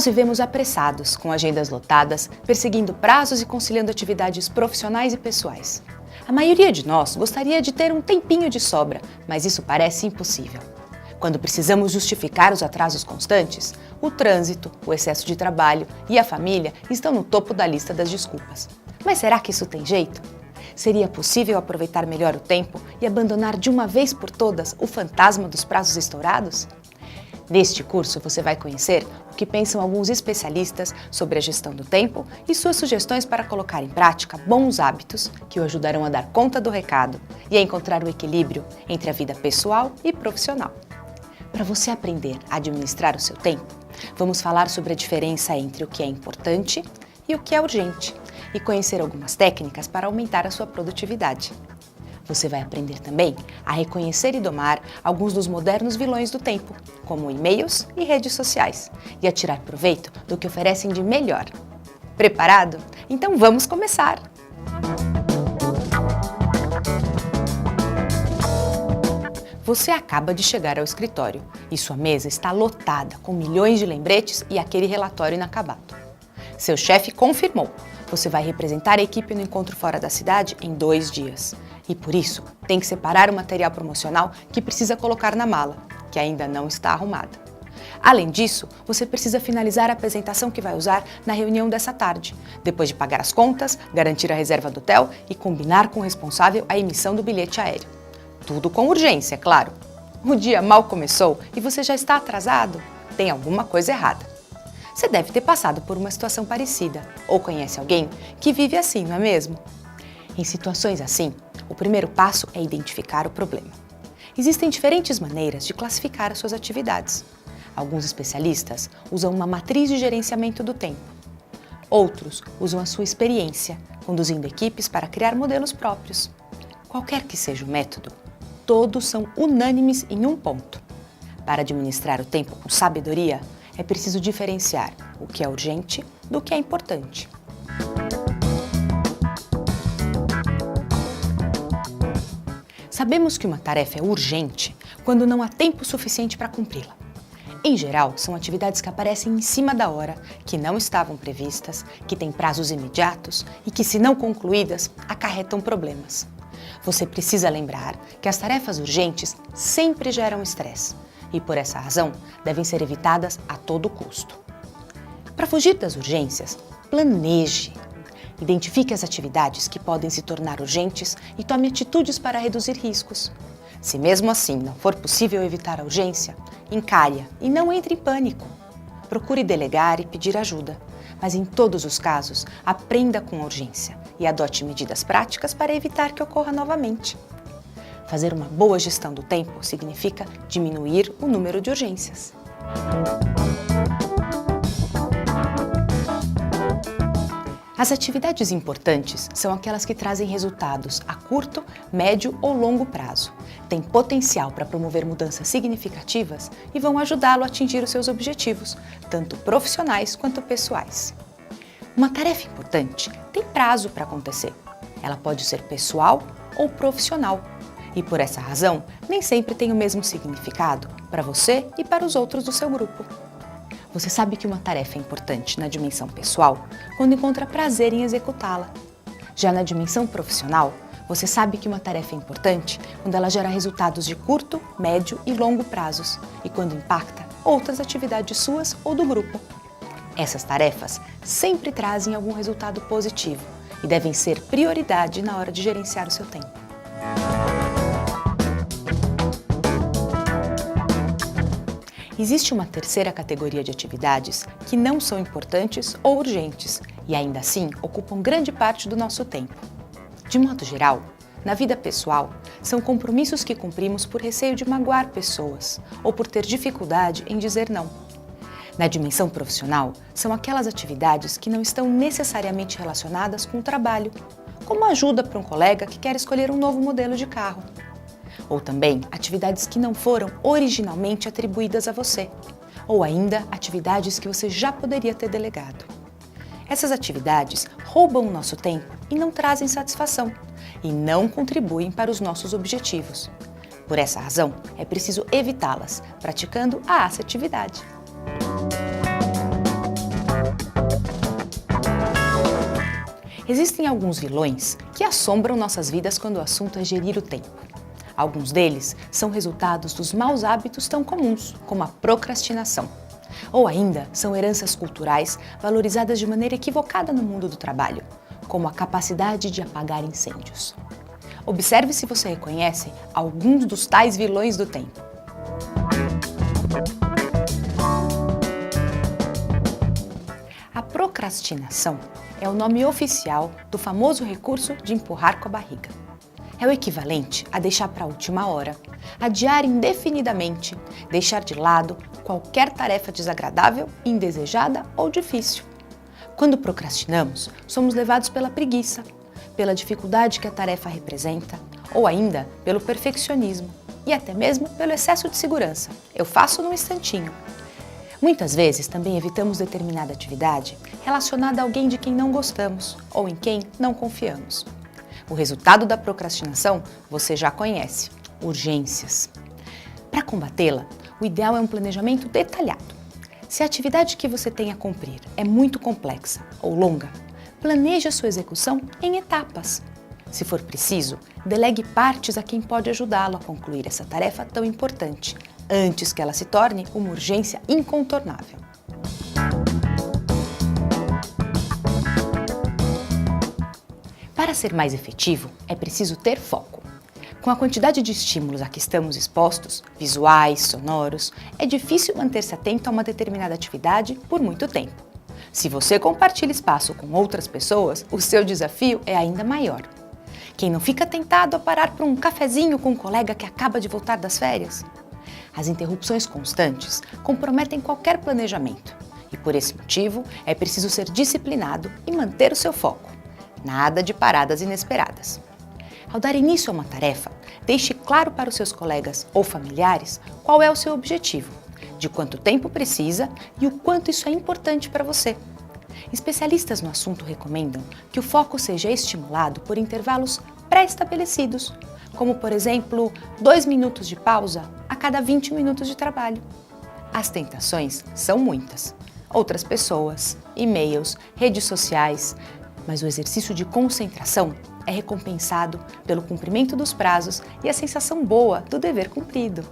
Nós vivemos apressados, com agendas lotadas, perseguindo prazos e conciliando atividades profissionais e pessoais. A maioria de nós gostaria de ter um tempinho de sobra, mas isso parece impossível. Quando precisamos justificar os atrasos constantes, o trânsito, o excesso de trabalho e a família estão no topo da lista das desculpas. Mas será que isso tem jeito? Seria possível aproveitar melhor o tempo e abandonar de uma vez por todas o fantasma dos prazos estourados? Neste curso você vai conhecer o que pensam alguns especialistas sobre a gestão do tempo e suas sugestões para colocar em prática bons hábitos que o ajudarão a dar conta do recado e a encontrar o equilíbrio entre a vida pessoal e profissional. Para você aprender a administrar o seu tempo, vamos falar sobre a diferença entre o que é importante e o que é urgente e conhecer algumas técnicas para aumentar a sua produtividade. Você vai aprender também a reconhecer e domar alguns dos modernos vilões do tempo, como e-mails e redes sociais, e a tirar proveito do que oferecem de melhor. Preparado? Então vamos começar! Você acaba de chegar ao escritório e sua mesa está lotada com milhões de lembretes e aquele relatório inacabado. Seu chefe confirmou. Você vai representar a equipe no encontro fora da cidade em 2 dias. E por isso, tem que separar o material promocional que precisa colocar na mala, que ainda não está arrumada. Além disso, você precisa finalizar a apresentação que vai usar na reunião dessa tarde, depois de pagar as contas, garantir a reserva do hotel e combinar com o responsável a emissão do bilhete aéreo. Tudo com urgência, é claro. O dia mal começou e você já está atrasado? Tem alguma coisa errada. Você deve ter passado por uma situação parecida, ou conhece alguém que vive assim, não é mesmo? Em situações assim, o primeiro passo é identificar o problema. Existem diferentes maneiras de classificar as suas atividades. Alguns especialistas usam uma matriz de gerenciamento do tempo. Outros usam a sua experiência, conduzindo equipes para criar modelos próprios. Qualquer que seja o método, todos são unânimes em um ponto. Para administrar o tempo com sabedoria, é preciso diferenciar o que é urgente do que é importante. Sabemos que uma tarefa é urgente quando não há tempo suficiente para cumpri-la. Em geral, são atividades que aparecem em cima da hora, que não estavam previstas, que têm prazos imediatos e que, se não concluídas, acarretam problemas. Você precisa lembrar que as tarefas urgentes sempre geram estresse e, por essa razão, devem ser evitadas a todo custo. Para fugir das urgências, planeje. Identifique as atividades que podem se tornar urgentes e tome atitudes para reduzir riscos. Se mesmo assim não for possível evitar a urgência, encare-a e não entre em pânico. Procure delegar e pedir ajuda, mas em todos os casos, aprenda com a urgência e adote medidas práticas para evitar que ocorra novamente. Fazer uma boa gestão do tempo significa diminuir o número de urgências. As atividades importantes são aquelas que trazem resultados a curto, médio ou longo prazo, têm potencial para promover mudanças significativas e vão ajudá-lo a atingir os seus objetivos, tanto profissionais quanto pessoais. Uma tarefa importante tem prazo para acontecer. Ela pode ser pessoal ou profissional e, por essa razão, nem sempre tem o mesmo significado para você e para os outros do seu grupo. Você sabe que uma tarefa é importante na dimensão pessoal quando encontra prazer em executá-la. Já na dimensão profissional, você sabe que uma tarefa é importante quando ela gera resultados de curto, médio e longo prazos e quando impacta outras atividades suas ou do grupo. Essas tarefas sempre trazem algum resultado positivo e devem ser prioridade na hora de gerenciar o seu tempo. Existe uma terceira categoria de atividades que não são importantes ou urgentes e ainda assim ocupam grande parte do nosso tempo. De modo geral, na vida pessoal, são compromissos que cumprimos por receio de magoar pessoas ou por ter dificuldade em dizer não. Na dimensão profissional, são aquelas atividades que não estão necessariamente relacionadas com o trabalho, como ajuda para um colega que quer escolher um novo modelo de carro. Ou também atividades que não foram originalmente atribuídas a você, ou ainda atividades que você já poderia ter delegado. Essas atividades roubam o nosso tempo e não trazem satisfação, e não contribuem para os nossos objetivos. Por essa razão, é preciso evitá-las, praticando a assertividade. Existem alguns vilões que assombram nossas vidas quando o assunto é gerir o tempo. Alguns deles são resultados dos maus hábitos tão comuns, como a procrastinação. Ou ainda são heranças culturais valorizadas de maneira equivocada no mundo do trabalho, como a capacidade de apagar incêndios. Observe se você reconhece alguns dos tais vilões do tempo. A procrastinação é o nome oficial do famoso recurso de empurrar com a barriga. É o equivalente a deixar para a última hora, adiar indefinidamente, deixar de lado qualquer tarefa desagradável, indesejada ou difícil. Quando procrastinamos, somos levados pela preguiça, pela dificuldade que a tarefa representa, ou ainda pelo perfeccionismo e até mesmo pelo excesso de segurança. Eu faço num instantinho. Muitas vezes também evitamos determinada atividade relacionada a alguém de quem não gostamos ou em quem não confiamos. O resultado da procrastinação você já conhece: urgências. Para combatê-la, o ideal é um planejamento detalhado. Se a atividade que você tem a cumprir é muito complexa ou longa, planeje a sua execução em etapas. Se for preciso, delegue partes a quem pode ajudá-lo a concluir essa tarefa tão importante, antes que ela se torne uma urgência incontornável. Para ser mais efetivo, é preciso ter foco. Com a quantidade de estímulos a que estamos expostos, visuais, sonoros, é difícil manter-se atento a uma determinada atividade por muito tempo. Se você compartilha espaço com outras pessoas, o seu desafio é ainda maior. Quem não fica tentado a parar para um cafezinho com um colega que acaba de voltar das férias? As interrupções constantes comprometem qualquer planejamento e, por esse motivo, é preciso ser disciplinado e manter o seu foco. Nada de paradas inesperadas. Ao dar início a uma tarefa, deixe claro para os seus colegas ou familiares qual é o seu objetivo, de quanto tempo precisa e o quanto isso é importante para você. Especialistas no assunto recomendam que o foco seja estimulado por intervalos pré-estabelecidos, como, por exemplo, 2 minutos de pausa a cada 20 minutos de trabalho. As tentações são muitas. Outras pessoas, e-mails, redes sociais, mas o exercício de concentração é recompensado pelo cumprimento dos prazos e a sensação boa do dever cumprido.